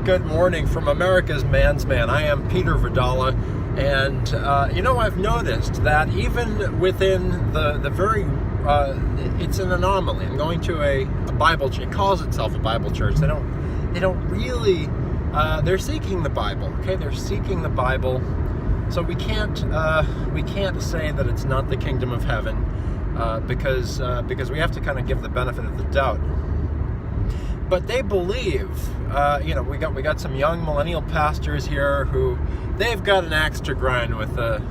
good morning from America's Man's Man. I am Peter Vidala, and I've noticed that even within the very, it's an anomaly. I'm going to a Bible church. It calls itself a Bible church. They don't really, they're seeking the Bible, okay? They're seeking the Bible, so we can't say that it's not the kingdom of heaven, because we have to kind of give the benefit of the doubt. But they believe, we got some young millennial pastors here who they've got an axe to grind with the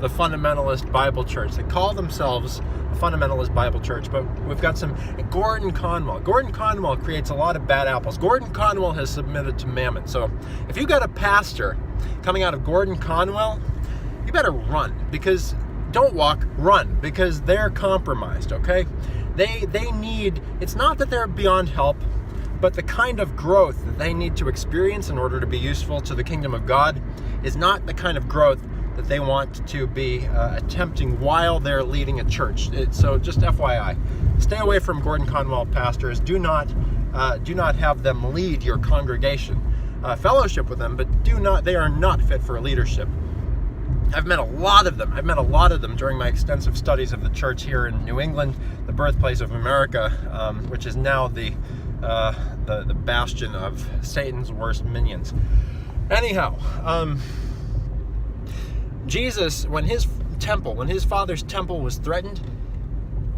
fundamentalist Bible church. They call themselves a fundamentalist Bible church, but we've got some Gordon Conwell. Gordon Conwell creates a lot of bad apples. Gordon Conwell has submitted to Mammon. So if you got a pastor coming out of Gordon Conwell, you better run, because don't walk, run, because they're compromised, okay? They need, it's not that they're beyond help, but the kind of growth that they need to experience in order to be useful to the kingdom of God is not the kind of growth that they want to be attempting while they're leading a church. So just FYI, stay away from Gordon Conwell pastors. Do not have them lead your congregation. Fellowship with them, but they are not fit for leadership. I've met a lot of them during my extensive studies of the church here in New England, the birthplace of America, which is now the bastion of Satan's worst minions. Anyhow, Jesus, when his father's temple was threatened,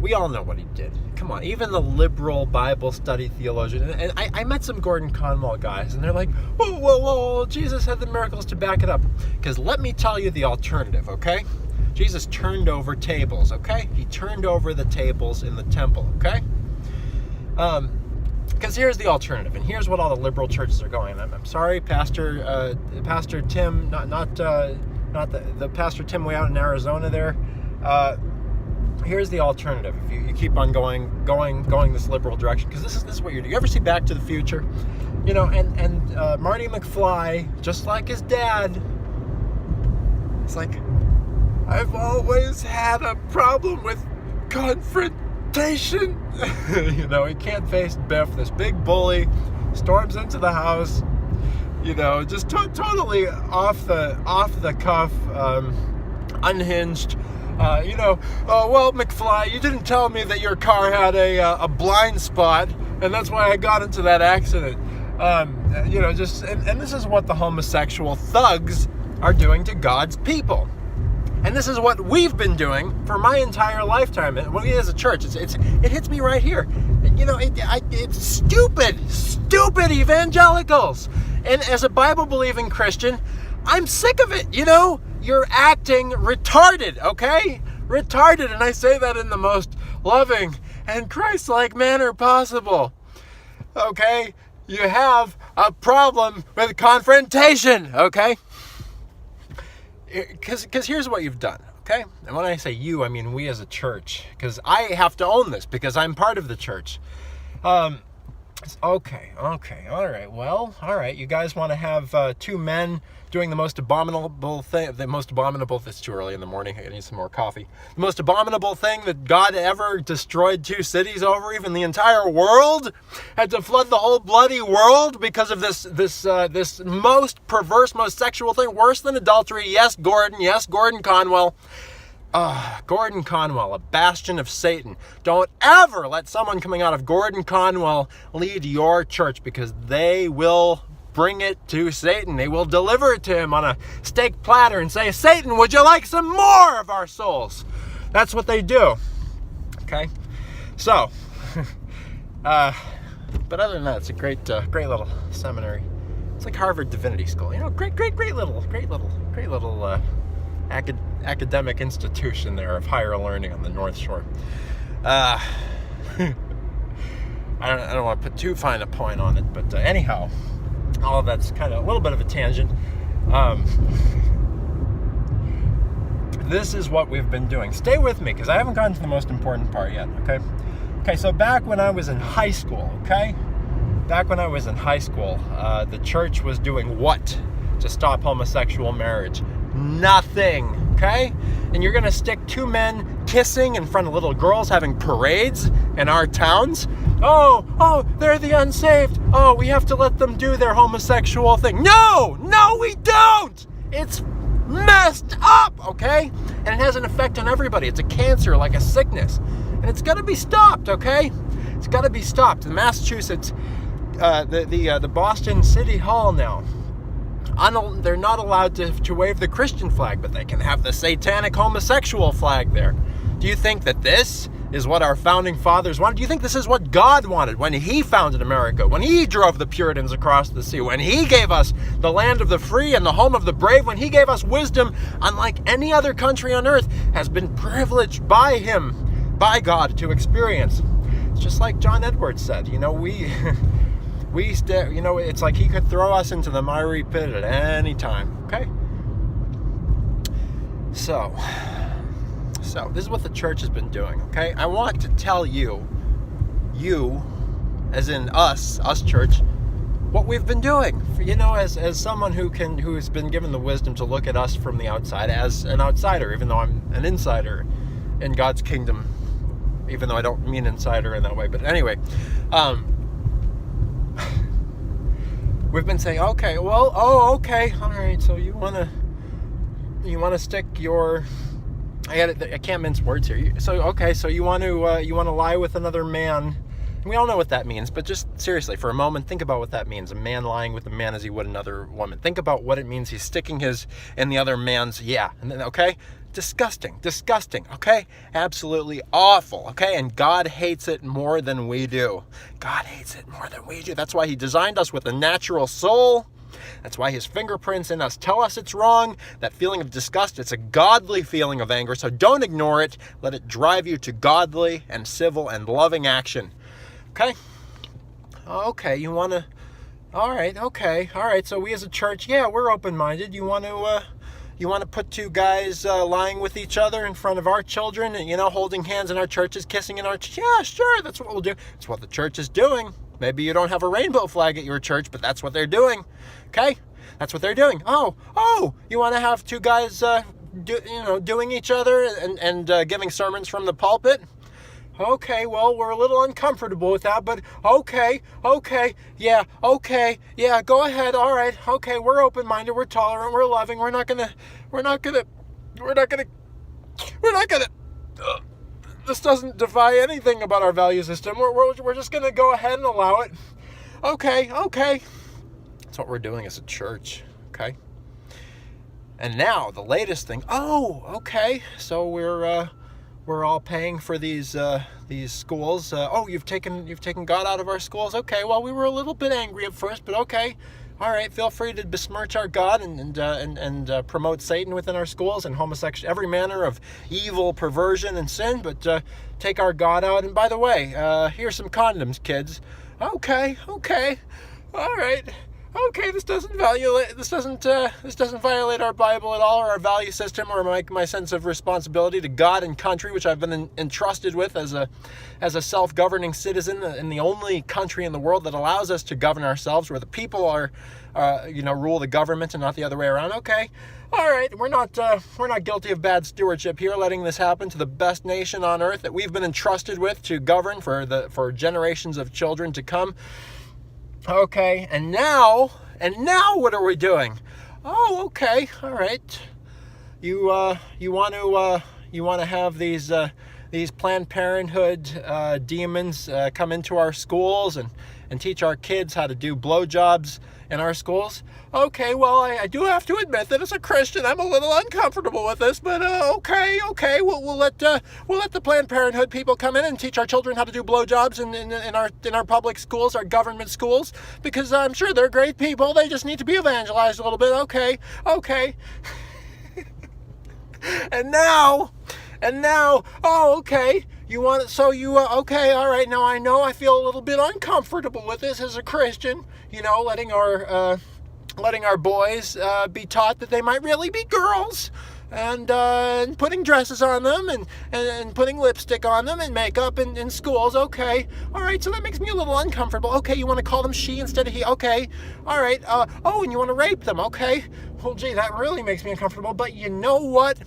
we all know what he did. Come on, even the liberal Bible study theologian, and I met some Gordon Conwell guys, and they're like, whoa, Jesus had the miracles to back it up. Because let me tell you the alternative, okay? Jesus turned over tables, okay? He turned over the tables in the temple, okay? Because here's the alternative, and here's what all the liberal churches are going. I'm sorry, Pastor Tim, not the Pastor Tim way out in Arizona there. Here's the alternative. If you keep on going this liberal direction, because this is what you're doing. You ever see Back to the Future? And Marty McFly, just like his dad, it's like, I've always had a problem with confrontation. He can't face Biff, this big bully, storms into the house, just totally off the cuff, unhinged. Well, McFly, you didn't tell me that your car had a blind spot, and that's why I got into that accident. And this is what the homosexual thugs are doing to God's people. And this is what we've been doing for my entire lifetime. And we as a church, it hits me right here. It's stupid evangelicals. And as a Bible-believing Christian, I'm sick of it, You're acting retarded, okay? Retarded, and I say that in the most loving and Christ-like manner possible. Okay? You have a problem with confrontation, okay? Because here's what you've done, okay? And when I say you, I mean we as a church, because I have to own this, because I'm part of the church. Okay, all right. Well, all right. You guys want to have two men doing the most abominable thing. It's too early in the morning. I need some more coffee. The most abominable thing that God ever destroyed two cities over, even the entire world, had to flood the whole bloody world because of this most perverse, most sexual thing, worse than adultery. Yes, Gordon Conwell. Gordon Conwell, a bastion of Satan. Don't ever let someone coming out of Gordon Conwell lead your church, because they will bring it to Satan. They will deliver it to him on a steak platter and say, Satan, would you like some more of our souls? That's what they do. Okay? So, but other than that, it's a great little seminary. It's like Harvard Divinity School. Great little academic institution there of higher learning on the North Shore. I don't want to put too fine a point on it, but anyhow, all of that's kind of a little bit of a tangent. This is what we've been doing. Stay with me, because I haven't gotten to the most important part yet, okay? So back when I was in high school, the church was doing what to stop homosexual marriage? Nothing. okay? And you're going to stick two men kissing in front of little girls having parades in our towns? Oh, they're the unsaved. Oh, we have to let them do their homosexual thing. No, we don't. It's messed up, okay? And it has an effect on everybody. It's a cancer, like a sickness. And it's got to be stopped, okay? It's got to be stopped. In Massachusetts, the Boston City Hall now, they're not allowed to wave the Christian flag, but they can have the satanic homosexual flag there. Do you think that this is what our founding fathers wanted? Do you think this is what God wanted when he founded America, when he drove the Puritans across the sea, when he gave us the land of the free and the home of the brave, when he gave us wisdom unlike any other country on earth has been privileged by him, by God, to experience? It's just like John Edwards said, it's like he could throw us into the miry pit at any time, okay? So this is what the church has been doing, okay? I want to tell you, as in us church, what we've been doing. As someone who's been given the wisdom to look at us from the outside as an outsider, even though I'm an insider in God's kingdom, even though I don't mean insider in that way. But anyway, we've been saying, okay, all right, so you want to stick your, I can't mince words here. So you want to lie with another man. We all know what that means, but just seriously, for a moment, think about what that means. A man lying with a man as he would another woman. Think about what it means. He's sticking his in the other man's, and then, okay? Disgusting, okay? Absolutely awful, okay? And God hates it more than we do. God hates it more than we do. That's why he designed us with a natural soul. That's why his fingerprints in us tell us it's wrong. That feeling of disgust, it's a godly feeling of anger, so don't ignore it. Let it drive you to godly and civil and loving action. Okay, you want to, all right, so we as a church, we're open-minded. You want to put two guys lying with each other in front of our children and, holding hands in our churches, kissing in our yeah, sure, that's what we'll do. It's what the church is doing. Maybe you don't have a rainbow flag at your church, but that's what they're doing, okay? That's what they're doing. Oh, you want to have two guys, doing each other and giving sermons from the pulpit? Okay, well, we're a little uncomfortable with that, but okay, yeah, go ahead, all right, okay, we're open-minded, we're tolerant, we're loving, we're not gonna, this doesn't defy anything about our value system, we're just gonna go ahead and allow it, okay, that's what we're doing as a church, okay? And now, the latest thing, okay, so we're all paying for these schools. You've taken God out of our schools. Okay, well, we were a little bit angry at first, but okay, all right. Feel free to besmirch our God and promote Satan within our schools and every manner of evil, perversion, and sin. But take our God out. And by the way, here's some condoms, kids. Okay, all right. Okay, this doesn't violate our Bible at all, or our value system, or my sense of responsibility to God and country, which I've been entrusted with as a self-governing citizen in the only country in the world that allows us to govern ourselves, where the people are, rule the government and not the other way around. Okay, all right, we're not guilty of bad stewardship here, letting this happen to the best nation on earth that we've been entrusted with to govern for generations of children to come. Okay, and now what are we doing? Okay, all right. You want to have these Planned Parenthood demons come into our schools and teach our kids how to do blowjobs in our schools? Okay, well, I do have to admit that as a Christian, I'm a little uncomfortable with this, but okay, we'll let the Planned Parenthood people come in and teach our children how to do blowjobs in our public schools, our government schools, because I'm sure they're great people. They just need to be evangelized a little bit. Okay. and now, okay. You want it, so you, okay, all right, now I know I feel a little bit uncomfortable with this as a Christian, letting our boys be taught that they might really be girls, and putting dresses on them and putting lipstick on them and makeup in schools. Okay, all right, so that makes me a little uncomfortable. Okay, you want to call them she instead of he. Okay, all right. Oh, and you want to rape them. Okay, well, gee, that really makes me uncomfortable. But you know what?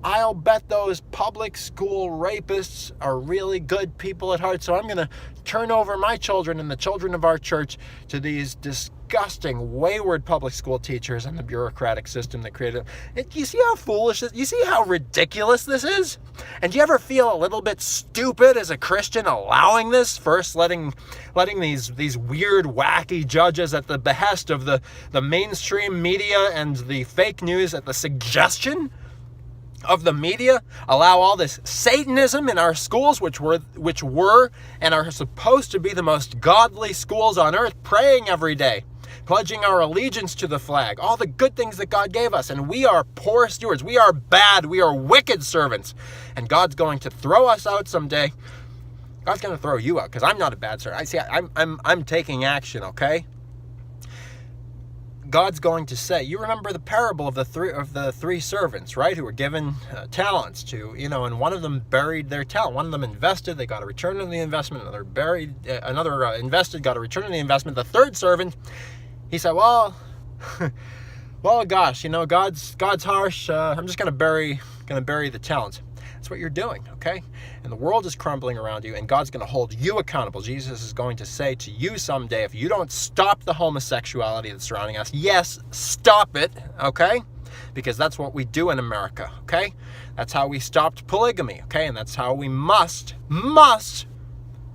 I'll bet those public school rapists are really good people at heart. So I'm going to turn over my children and the children of our church to these disgusting, wayward public school teachers and the bureaucratic system that created them. You see how foolish this is? You see how ridiculous this is? And do you ever feel a little bit stupid as a Christian allowing this? First, letting these weird, wacky judges at the behest of the mainstream media and the fake news at the suggestion of the media allow all this Satanism in our schools, which were and are supposed to be the most godly schools on earth, praying every day, pledging our allegiance to the flag, all the good things that God gave us. And we are poor stewards. We are bad. We are wicked servants. And God's going to throw us out someday. God's going to throw you out because I'm not a bad servant. I'm taking action, okay? God's going to say, you remember the parable of the three servants, right? Who were given talents to, and one of them buried their talent. One of them invested, they got a return on the investment. Another invested, got a return on the investment. The third servant, he said, well, gosh, God's harsh. I'm just gonna bury the talents. That's what you're doing, okay? And the world is crumbling around you, and God's going to hold you accountable. Jesus is going to say to you someday, if you don't stop the homosexuality that's surrounding us, yes, stop it, okay? Because that's what we do in America, okay? That's how we stopped polygamy, okay? And that's how we must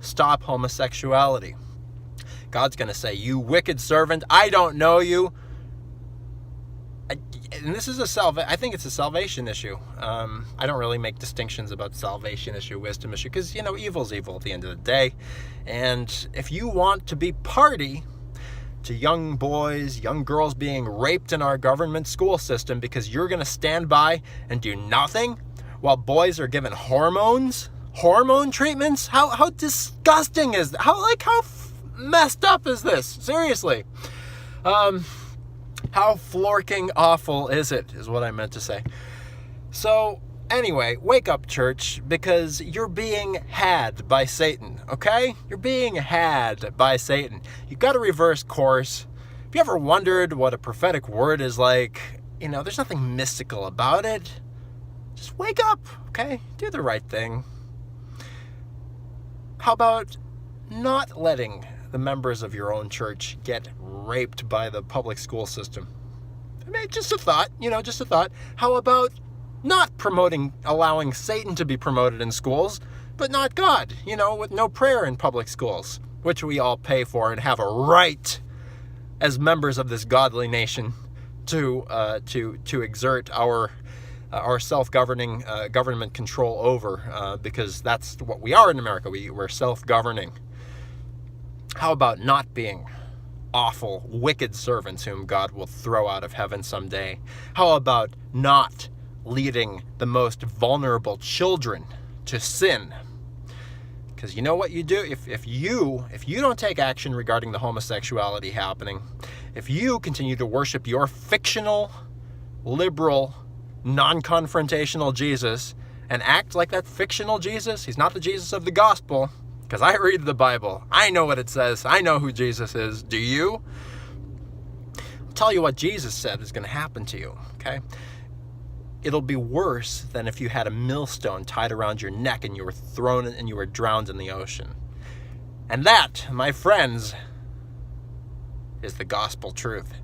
stop homosexuality. God's going to say, you wicked servant, I don't know you. And this is I think it's a salvation issue. I don't really make distinctions about salvation issue, wisdom issue, because, evil's evil at the end of the day. And if you want to be party to young boys, young girls being raped in our government school system because you're going to stand by and do nothing while boys are given hormone treatments, how disgusting is that? How messed up is this? Seriously. How florking awful is it, is what I meant to say. So, anyway, wake up, church, because you're being had by Satan, okay? You're being had by Satan. You've got to reverse course. Have you ever wondered what a prophetic word is like? There's nothing mystical about it. Just wake up, okay? Do the right thing. How about not letting the members of your own church get raped by the public school system? I mean, just a thought, just a thought. How about not allowing Satan to be promoted in schools, but not God, with no prayer in public schools, which we all pay for and have a right as members of this godly nation to exert our self-governing government control over, because that's what we are in America. We're self-governing. How about not being awful, wicked servants whom God will throw out of heaven someday? How about not leading the most vulnerable children to sin? Because you know what you do? If you don't take action regarding the homosexuality happening, if you continue to worship your fictional, liberal, non-confrontational Jesus and act like that fictional Jesus, he's not the Jesus of the gospel. Because I read the Bible. I know what it says. I know who Jesus is. Do you? I'll tell you what Jesus said is going to happen to you, okay? It'll be worse than if you had a millstone tied around your neck and you were thrown and you were drowned in the ocean. And that, my friends, is the gospel truth.